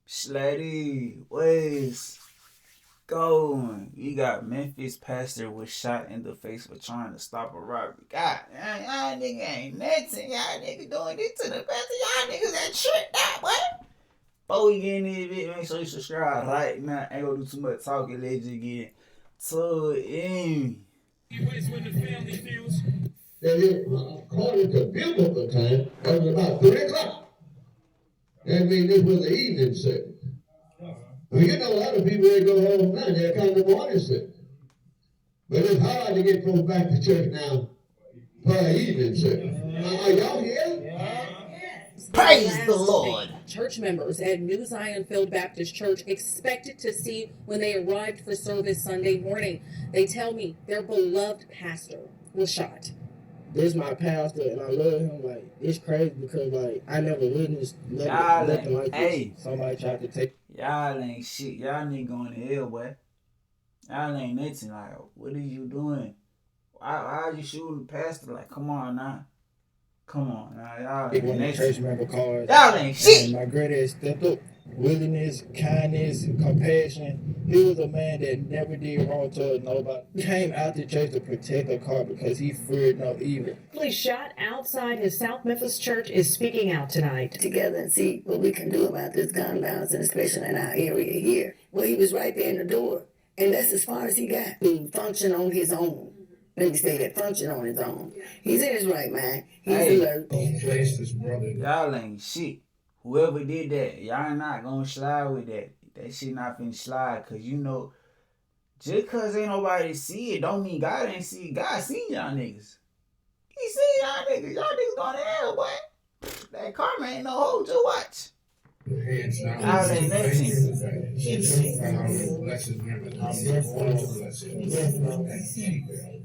Slatty, West, going. You got Memphis pastor was shot in the face for trying to stop a robbery. God, y'all nigga ain't nothing. Y'all nigga doing this to the pastor. Y'all niggas that shit that way. Before we get in this video, make sure you subscribe right now. Ain't gonna do too much talking. Let's just get to it. When the family feels. According to biblical time, that was about 3 o'clock. That means this was the evening service. Well, you know, a lot of people they go home now, they come to morning service. But it's hard to get folks back to church now for evening service. Are y'all here? Praise the Lord. Church members at New Zionfield Baptist Church expected to see when they arrived for service Sunday morning. They tell me their beloved pastor was shot. This my pastor and I love him. Like, it's crazy because like I never witnessed nothing like this. Somebody tried to take. Y'all ain't shit. Y'all nigga going to hell, boy. Y'all ain't nothing. Like, what are you doing? Why are you shooting the pastor? Like, come on now. Come on now. Y'all ain't nothing. Church member cars. Y'all ain't shit. And my granddad stepped up. Willingness, kindness, compassion. He was a man that never did wrong to nobody. He came out to church to protect the car because he feared no evil. Police shot outside his South Memphis church is speaking out tonight. Together and see what we can do about this gun violence, and especially in our area here. Well, he was right there in the door, and that's as far as he got to function on his own. Let me say that, function on his own. He's in his right mind. He's alert. Y'all ain't shit. Whoever did that, y'all not gonna slide with that. That shit not finna slide, cause you know, just cause ain't nobody see it, don't mean God ain't see it. God seen y'all niggas. He seen y'all niggas. Y'all niggas going to hell, boy. That karma ain't no hoe, just watch. Y'all ain't nothing.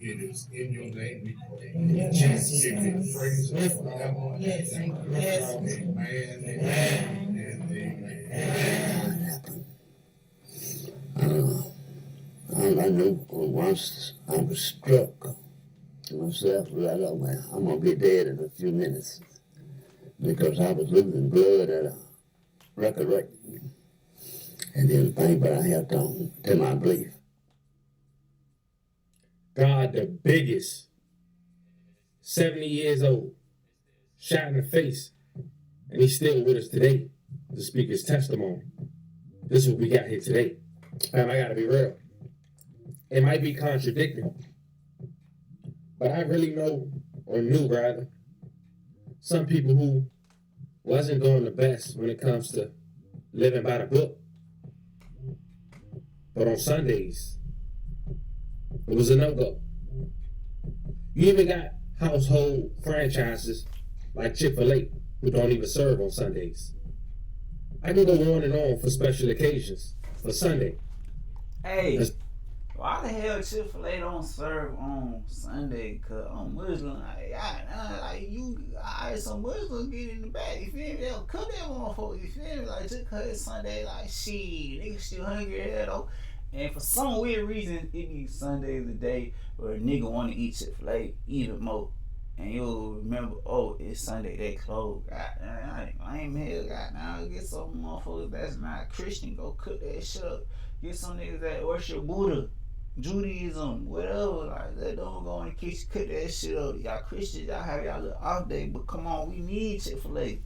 It is in your name we pray. Jesus, give you praise forever. Amen, and amen. I knew once I was struck myself right away. I'm going to be dead in a few minutes because I was losing blood at a record. And then thing, but I held on to my belief. God, the biggest, 70 years old, shot in the face, and he's still with us today to speak his testimony. This is what we got here today. I gotta be real. It might be contradicting, but I really know, or knew rather, some people who wasn't doing the best when it comes to living by the book. But on Sundays, it was a no-go. You even got household franchises like Chick-fil-A who don't even serve on Sundays. I can go on and on for special occasions. For Sunday. Hey, why the hell Chick-fil-A don't serve on Sunday? Cause on Muslim, some Muslims get in the back. You feel me? They'll cook that motherfucker. You feel me? Like just cause it's Sunday, like shit, niggas still hungry as hell though. And for some weird reason, it be Sunday the day where a nigga want to eat Chick-fil-A even more. And you'll remember, oh, it's Sunday, they closed. Goddamn, I ain't lame hell. Goddamn, get some motherfuckers that's not Christian, go cook that shit up. Get some niggas that worship Buddha, Judaism, whatever. Like, let them go in the kitchen, cook that shit up. Y'all Christians, y'all have y'all little off day, but come on, we need Chick-fil-A.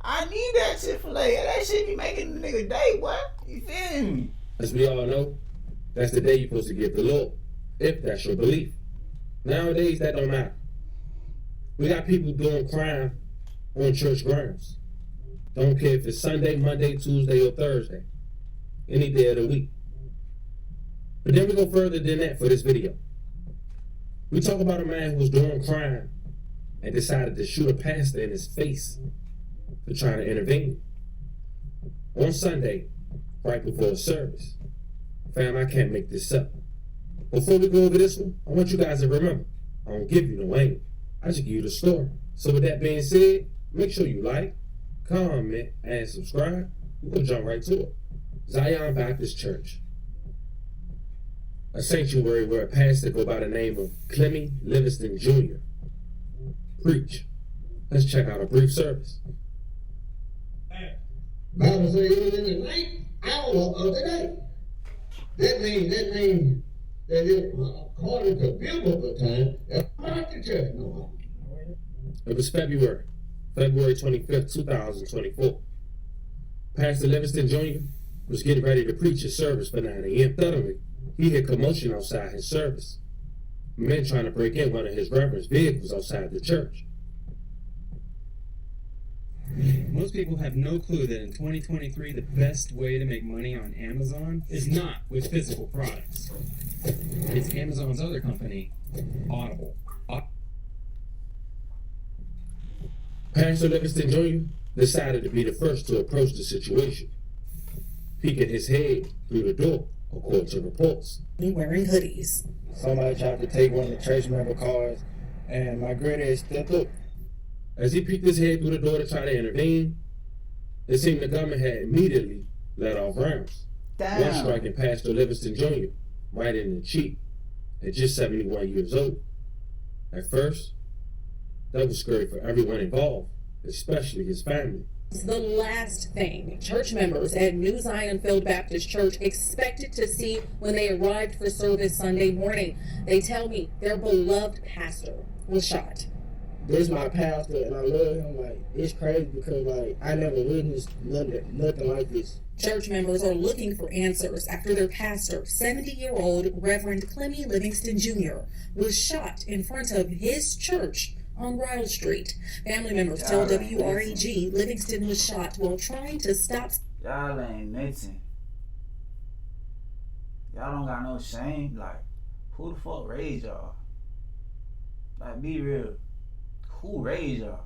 I need that Chick-fil-A. That shit be making the nigga day, boy. You feel me? As we all know, that's the day you're supposed to give the Lord, if that's your belief. Nowadays, that don't matter. We got people doing crime on church grounds. Don't care if it's Sunday, Monday, Tuesday, or Thursday. Any day of the week. But then we go further than that for this video. We talk about a man who was doing crime and decided to shoot a pastor in his face for trying to intervene. On Sunday, right before the service. Fam, I can't make this up. Before we go over this one, I want you guys to remember, I don't give you no angle. I just give you the story. So with that being said, make sure you like, comment, and subscribe. We're going to jump right to it. Zion Baptist Church. A sanctuary where a pastor go by the name of Clemmy Livingston Jr. preach. Let's check out a brief service. Bible says it was in the ninth hour of the day. That means that it, according to biblical time, it's not the church no more. It was February 25th, 2024. Pastor Livingston Jr. was getting ready to preach his service for 9 a.m. Suddenly, he heard commotion outside his service. Men trying to break in one of his reverend's vehicles outside the church. Most people have no clue that in 2023, the best way to make money on Amazon is not with physical products. It's Amazon's other company, Audible. Pastor Livingston Jr. decided to be the first to approach the situation, peeking his head through the door, according to reports. Wearing hoodies. Somebody tried to take one of the church member cars, and my granddad stepped up. As he peeked his head through the door to try to intervene, it seemed the gunman had immediately let off rounds. Damn. One striking Pastor Livingston Jr. right in the cheek at just 71 years old. At first, that was scary for everyone involved, especially his family. The last thing church members at New Zion Field Baptist Church expected to see when they arrived for service Sunday morning. They tell me their beloved pastor was shot. This is my pastor, and I love him. Like, it's crazy because, like, I never witnessed nothing like this. Church members are looking for answers after their pastor, 70-year-old Reverend Clemmy Livingston Jr., was shot in front of his church on Ryle Street. Family members tell WREG Livingston was shot while trying to stop. Y'all ain't nothing. Y'all don't got no shame. Like, who the fuck raised y'all? Like, be real. Who raised y'all?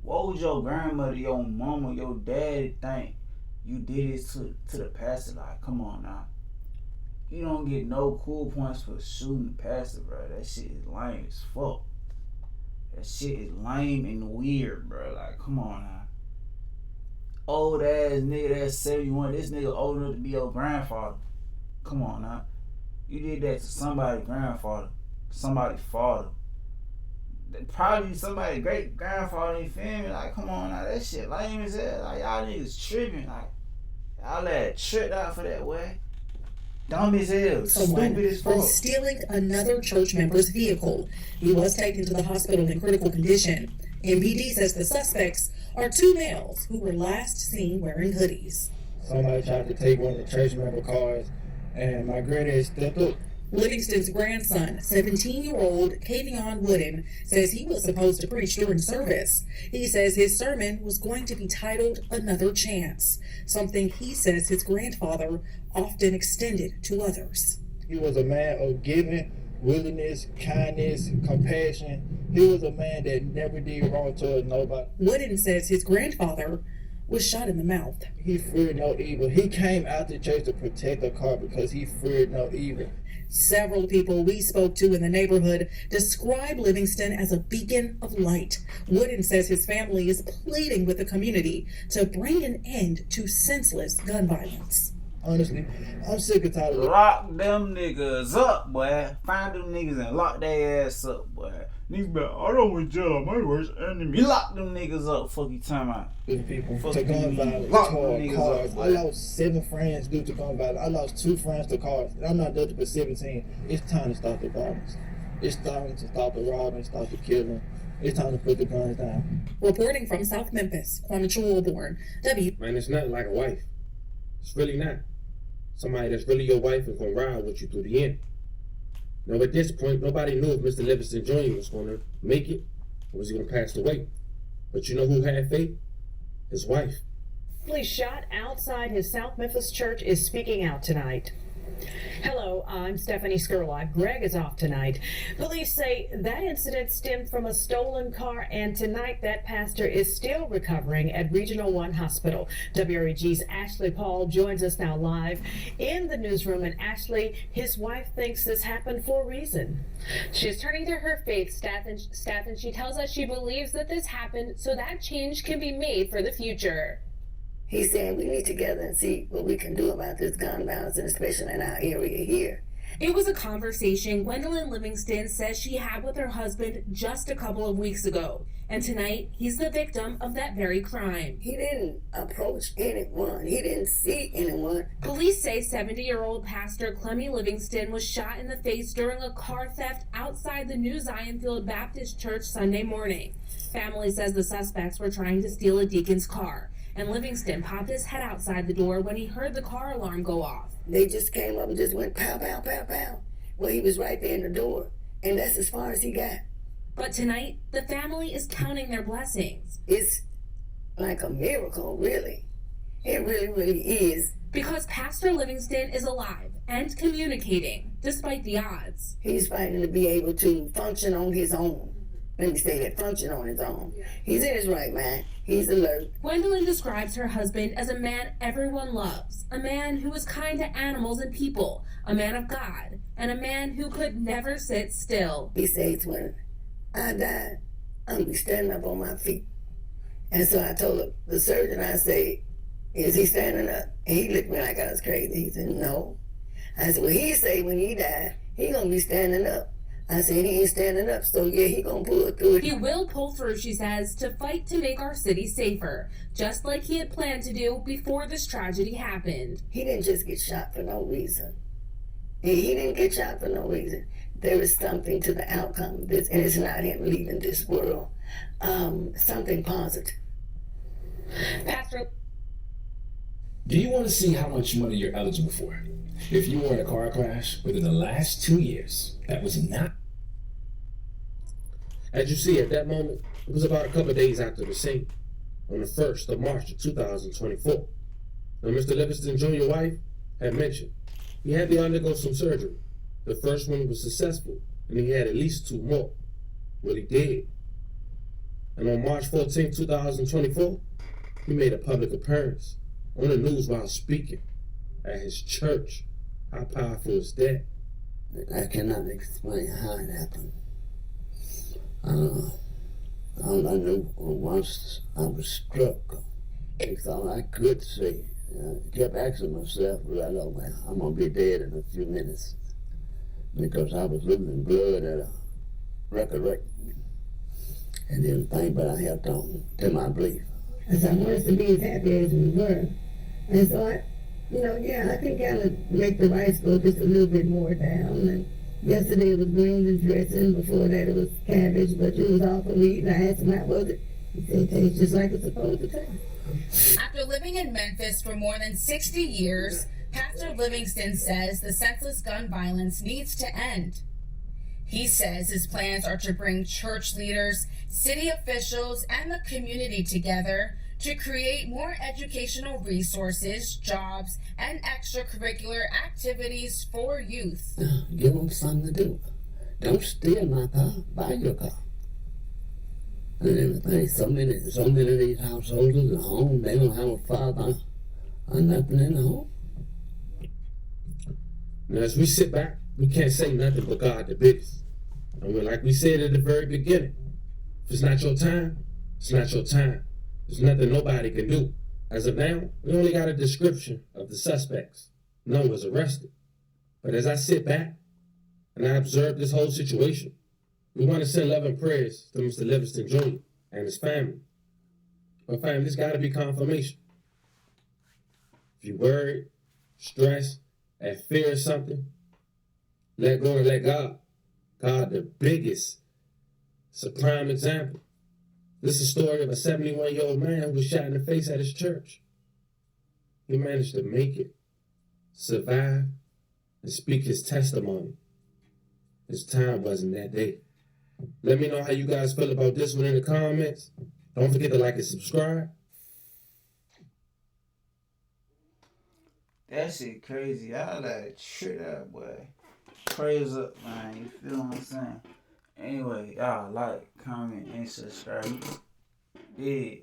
What would your grandmother, your mama, your daddy think you did this to the pastor? Like, come on now. You don't get no cool points for shooting the pastor, bro. That shit is lame as fuck. That shit is lame and weird, bro. Like, come on now. Old ass nigga that's 71. This nigga old enough to be your grandfather. Come on now. You did that to somebody's grandfather, somebody's father. Probably somebody's great grandfather, you feel me? Like, come on now. That shit lame as hell. Like, y'all niggas tripping. Like, y'all let tripped out for that way. Dumb as hell. Stupid as For fuck. stealing another church member's vehicle. He was taken to the hospital in critical condition. MPD says the suspects are two males who were last seen wearing hoodies. Somebody tried to take one of the church member cars, and my granddad stepped up. Livingston's grandson, 17-year-old Kavion Wooden, says he was supposed to preach during service. He says his sermon was going to be titled Another Chance, something he says his grandfather often extended to others. He was a man of giving, willingness, kindness, compassion. He was a man that never did wrong towards nobody. Wooden says his grandfather was shot in the mouth. He feared no evil. He came out the church to protect the car because he feared no evil. Several people we spoke to in the neighborhood describe Livingston as a beacon of light. Wooden says his family is pleading with the community to bring an end to senseless gun violence. Honestly, I'm sick and tired of it. Lock them niggas up, boy. Find them niggas and lock their ass up, boy. Niggas be like, I don't want jail, my worst enemy. Lock them niggas up, fuck you talking about. People Fuck to you gun mean. violence, Lock them toward niggas cars. up, I boy. lost 7 friends due to gun violence. I lost 2 friends to cars. And I'm not nothing but 17. It's time to stop the violence. It's time to stop the robbing, stop the killing. It's time to put the guns down. Reporting from South Memphis, Kwame Chulborn, Man, it's nothing like a wife. It's really not. Somebody that's really your wife is gonna ride with you through the end. Now, at this point, nobody knew if Mr. Livingston Jr. was gonna make it or was he gonna pass away. But you know who had faith? His wife. Police shot outside his South Memphis church is speaking out tonight. Hello, I'm Stephanie Skurlock. Greg is off tonight. Police say that incident stemmed from a stolen car, and tonight that pastor is still recovering at Regional 1 Hospital. WREG's Ashley Paul joins us now live in the newsroom. And Ashley, his wife thinks this happened for a reason. She's turning to her faith staff, and she tells us she believes that this happened so that change can be made for the future. He's saying we need to gather and see what we can do about this gun violence, and especially in our area here. It was a conversation Gwendolyn Livingston says she had with her husband just a couple of weeks ago. And tonight, he's the victim of that very crime. He didn't approach anyone. He didn't see anyone. Police say 70-year-old Pastor Clemmy Livingston was shot in the face during a car theft outside the New Zionfield Baptist Church Sunday morning. Family says the suspects were trying to steal a deacon's car, and Livingston popped his head outside the door when he heard the car alarm go off. They just came up and just went pow, pow, pow, pow. Well, he was right there in the door, and that's as far as he got. But tonight, the family is counting their blessings. It's like a miracle, really. It really, really is. Because Pastor Livingston is alive and communicating, despite the odds. He's fighting to be able to function on his own. Let me say that, function on his own. He's in his right mind. He's alert. Gwendolyn describes her husband as a man everyone loves, a man who is kind to animals and people, a man of God, and a man who could never sit still. He says, when I died, I'm going to be standing up on my feet. And so I told the surgeon, I said, is he standing up? And he looked at me like I was crazy. He said, no. I said, well, he said when he died, he going to be standing up. I said, he ain't standing up, so yeah, he gonna pull through it. He will pull through, she says, to fight to make our city safer, just like he had planned to do before this tragedy happened. He didn't just get shot for no reason. He didn't get shot for no reason. There is something to the outcome of this, and it's not him leaving this world. Something positive. Pastor, do you want to see how much money you're eligible for? If you were in a car crash within the last 2 years, that was not. As you see, at that moment, it was about a couple of days after the scene, on the 1st of March of 2024. Now, Mr. Livingston Jr.'s wife had mentioned he had to undergo some surgery. The first one was successful, and he had at least 2 more. Well, he did. And on March 14, 2024, he made a public appearance on the news while speaking at his church. How powerful is that? I cannot explain how it happened. All I knew once I was struck, it's all I could say. I kept asking myself, well, I'm going to be dead in a few minutes, because I was losing blood at a record rate. And didn't think, but I held on to my belief. And so I wanted to be as happy as we were. And so I can kind of make the rice go just a little bit more down. And yesterday it was greens and dressing. Before that it was cabbage, but it was all for me. And I asked him, how was it? He said, it tastes just like it's supposed to taste. After living in Memphis for more than 60 years, Pastor Livingston says the senseless gun violence needs to end. He says his plans are to bring church leaders, city officials, and the community together to create more educational resources, jobs, and extracurricular activities for youth. Give them something to do. Don't steal my car, buy your car. And everything, so many of these householders at home, they don't have a father or nothing in the home. Now, as we sit back, we can't say nothing but God the biggest. And like we said at the very beginning, if it's not your time, it's not your time. There's nothing nobody can do. As of now, we only got a description of the suspects. No one was arrested. But as I sit back and I observe this whole situation, we want to send love and prayers to Mr. Livingston Jr. and his family. But family, this got to be confirmation. If you're worried, stressed, and fear something, let go and let God. God, the biggest. It's a prime example. This is a story of a 71-year-old man who was shot in the face at his church. He managed to make it, survive, and speak his testimony. His time wasn't that day. Let me know how you guys feel about this one in the comments. Don't forget to like and subscribe. That shit crazy. I like shit up, boy. Praise up, man. You feel what I'm saying? Anyway, y'all like, comment, and subscribe. Yeah.